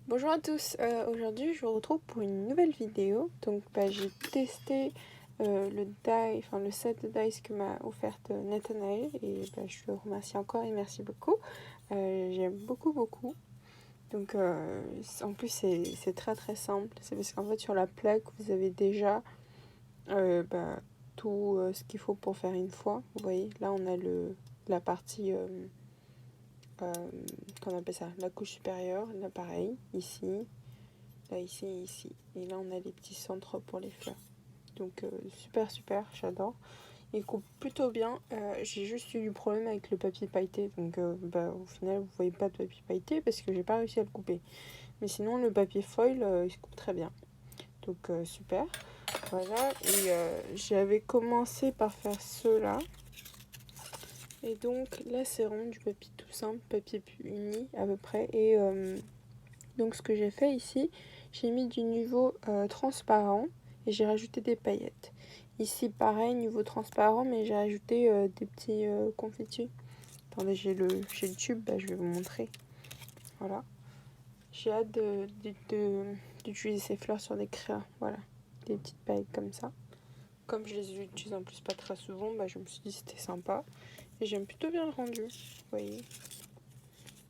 Bonjour à tous, aujourd'hui je vous retrouve pour une nouvelle vidéo. Donc j'ai testé le set de dice que m'a offert Nathanaël et je le remercie encore et merci beaucoup. J'aime beaucoup. Donc en plus c'est très très simple, c'est parce qu'en fait sur la plaque vous avez déjà tout ce qu'il faut pour faire une fois. Vous voyez, là on a la partie... qu'on appelle ça, la couche supérieure, là pareil, ici, là, ici. Et là, on a les petits centres pour les fleurs. Donc, super, j'adore. Il coupe plutôt bien. J'ai juste eu du problème avec le papier pailleté. Donc, au final, vous voyez pas de papier pailleté parce que j'ai pas réussi à le couper. Mais sinon, le papier foil, il se coupe très bien. Donc, super. Voilà. Et j'avais commencé par faire ceux-là. Et donc, là, c'est vraiment du papier tout simple, papier uni à peu près. Et donc, ce que j'ai fait ici, j'ai mis du niveau transparent et j'ai rajouté des paillettes. Ici, pareil, niveau transparent, mais j'ai rajouté des petits confettis. Attendez, j'ai le tube, je vais vous montrer. Voilà. J'ai hâte d'utiliser ces fleurs sur des créas. Voilà, des petites paillettes comme ça. Comme je les utilise en plus pas très souvent, je me suis dit que c'était sympa. Et j'aime plutôt bien le rendu. Vous voyez,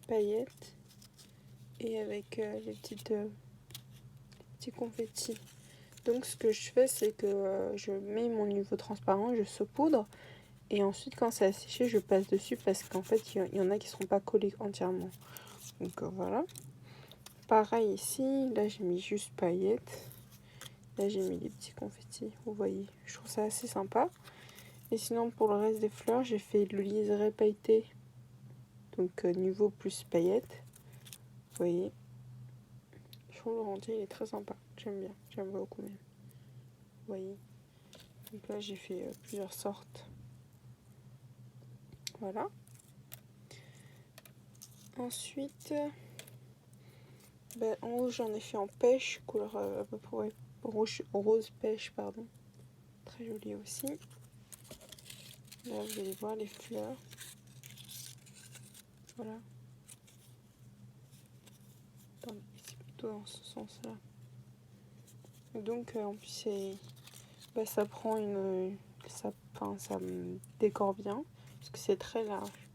paillettes et avec les petits confettis. Donc ce que je fais, c'est que je mets mon niveau transparent, je saupoudre. Et ensuite, quand ça a séché, je passe dessus parce qu'en fait, il y en a qui ne seront pas collés entièrement. Donc voilà. Pareil ici, là j'ai mis juste paillettes. Là j'ai mis des petits confettis, vous voyez. Je trouve ça assez sympa. Et sinon, pour le reste des fleurs, j'ai fait le liseré pailleté. Donc niveau plus paillettes. Vous voyez. Je trouve le rendu, il est très sympa. J'aime bien, j'aime beaucoup même. Vous voyez. Donc là, j'ai fait plusieurs sortes. Voilà. Ensuite, en haut, j'en ai fait en pêche, couleur à peu près rose pêche, pardon. Très joli aussi. Là, vous allez voir les fleurs. Voilà. Attendez, c'est plutôt dans ce sens-là. Et donc, en plus, ça prend une... ça me décore bien, parce que c'est très large.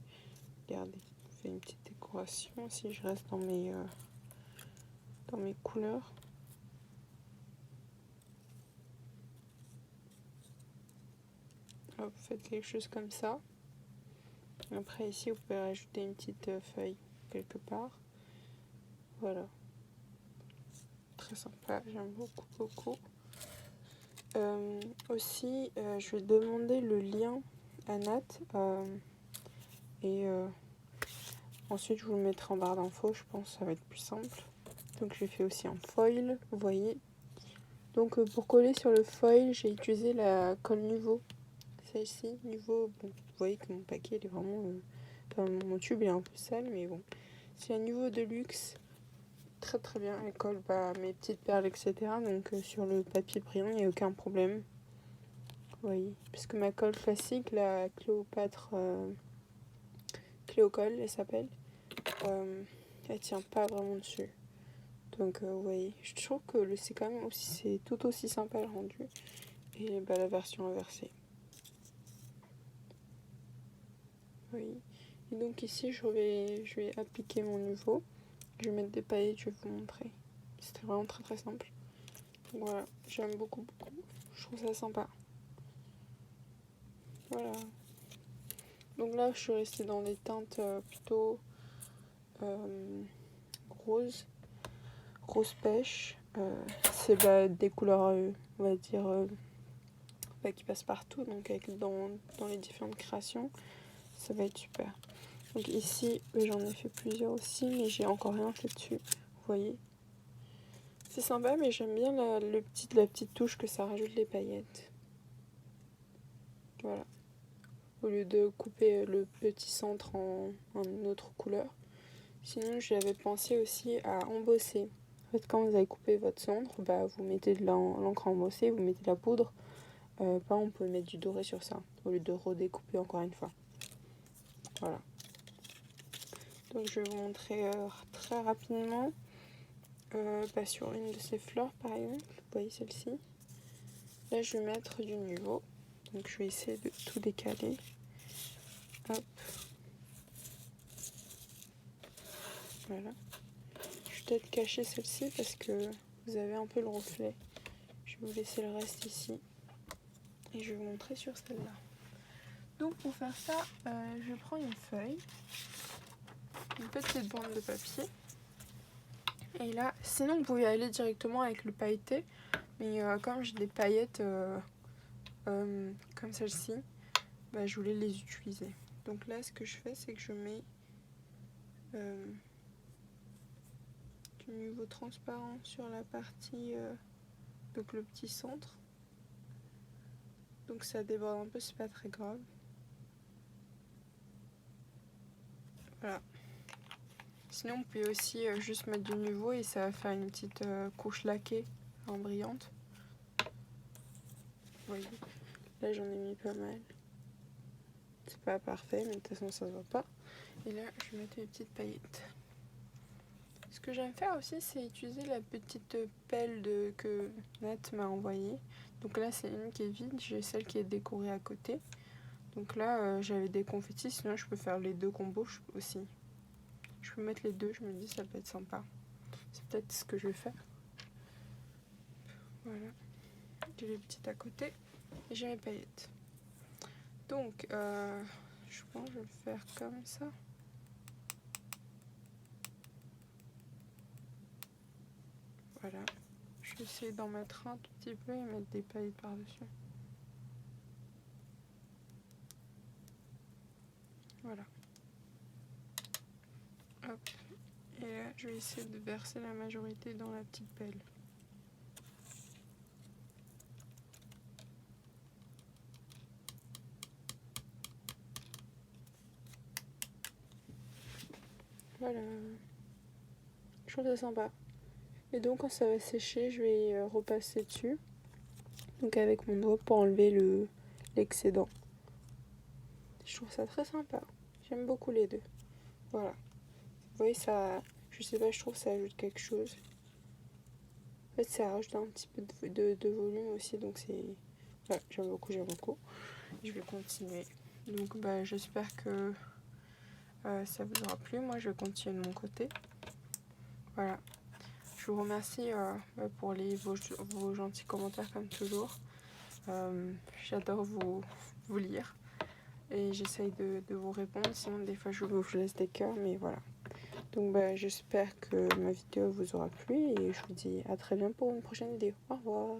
Regardez, je fais une petite décoration, si je reste dans mes couleurs. Vous faites quelque chose comme ça. Après ici, vous pouvez rajouter une petite feuille quelque part. Voilà. Très sympa, j'aime beaucoup. Aussi, je vais demander le lien à Nat. Et ensuite, je vous le mettrai en barre d'infos, je pense, ça va être plus simple. Donc, j'ai fait aussi en foil, vous voyez. Donc, pour coller sur le foil, j'ai utilisé la colle Nuvo. Celle-ci, Nuvo, bon, vous voyez que mon paquet, il est vraiment... mon tube, il est un peu sale, mais bon. C'est un Nuvo de luxe. Très bien, elle colle mes petites perles, etc. Donc, sur le papier brillant, il n'y a aucun problème. Vous voyez. Puisque ma colle classique, la Cléopâtre... Cléocolle, elle s'appelle. Elle tient pas vraiment dessus. Donc, vous voyez, je trouve que c'est quand même aussi, c'est tout aussi sympa le rendu. Et la version inversée. Oui. Et donc ici, je vais appliquer mon niveau. Je vais mettre des paillettes, je vais vous montrer. C'était vraiment très simple. Donc voilà, j'aime beaucoup. Je trouve ça sympa. Voilà. Donc là, je suis restée dans des teintes plutôt rose pêche. C'est des couleurs, on va dire, qui passent partout, donc dans les différentes créations, ça va être super. Donc ici, j'en ai fait plusieurs aussi, mais j'ai encore rien fait dessus, vous voyez. C'est sympa, mais j'aime bien la petite touche que ça rajoute les paillettes. Voilà. Au lieu de couper le petit centre en une autre couleur. Sinon, j'avais pensé aussi à embosser. En fait, quand vous avez coupé votre centre, vous mettez de l'encre embossée, vous mettez de la poudre. On peut mettre du doré sur ça, au lieu de redécouper encore une fois. Voilà. Donc, je vais vous montrer très rapidement. sur une de ces fleurs par exemple, vous voyez celle-ci. Là je vais mettre du niveau, donc je vais essayer de tout décaler. Hop. Voilà. Je vais peut-être cacher celle-ci parce que vous avez un peu le reflet. Je vais vous laisser le reste ici. Et je vais vous montrer sur celle-là. Donc pour faire ça, je prends une feuille, une petite bande de papier. Et là, sinon vous pouvez aller directement avec le pailleté. Mais comme j'ai des paillettes comme celle-ci, bah, je voulais les utiliser. Donc là, ce que je fais, c'est que je mets du niveau transparent sur la partie, donc le petit centre. Donc ça déborde un peu, c'est pas très grave. Voilà. Sinon, vous pouvez aussi juste mettre du niveau et ça va faire une petite couche laquée en brillante. Vous voyez, là j'en ai mis pas mal. C'est pas parfait, mais de toute façon ça se voit pas. Et là, je vais mettre mes petites paillettes. Ce que j'aime faire aussi, c'est utiliser la petite pelle que Nat m'a envoyée. Donc là, c'est une qui est vide, j'ai celle qui est décorée à côté. Donc là, j'avais des confettis, sinon je peux faire les deux combos aussi. Je peux mettre les deux, je me dis ça peut être sympa. C'est peut-être ce que je vais faire. Voilà. J'ai les petites à côté et j'ai mes paillettes. Donc, je pense que je vais le faire comme ça. Voilà. Je vais essayer d'en mettre un tout petit peu et mettre des paillettes par-dessus. Voilà. Hop. Et là, je vais essayer de verser la majorité dans la petite pelle. Voilà. Je trouve ça sympa. Et donc, quand ça va sécher, je vais repasser dessus. Donc, avec mon doigt pour enlever l'excédent. Je trouve ça très sympa. J'aime beaucoup les deux. Voilà. Vous voyez, ça... Je sais pas, je trouve que ça ajoute quelque chose. En fait, ça rajoute un petit peu de volume aussi. Donc, c'est... Voilà, j'aime beaucoup, j'aime beaucoup. Je vais continuer. Donc, bah, j'espère que ça vous aura plu. Moi, je continue de mon côté. Voilà. Je vous remercie pour vos gentils commentaires comme toujours. J'adore vous lire et j'essaye de vous répondre. Sinon, des fois, je vous laisse des cœurs, mais voilà. Donc, bah, j'espère que ma vidéo vous aura plu et je vous dis à très bientôt pour une prochaine vidéo. Au revoir.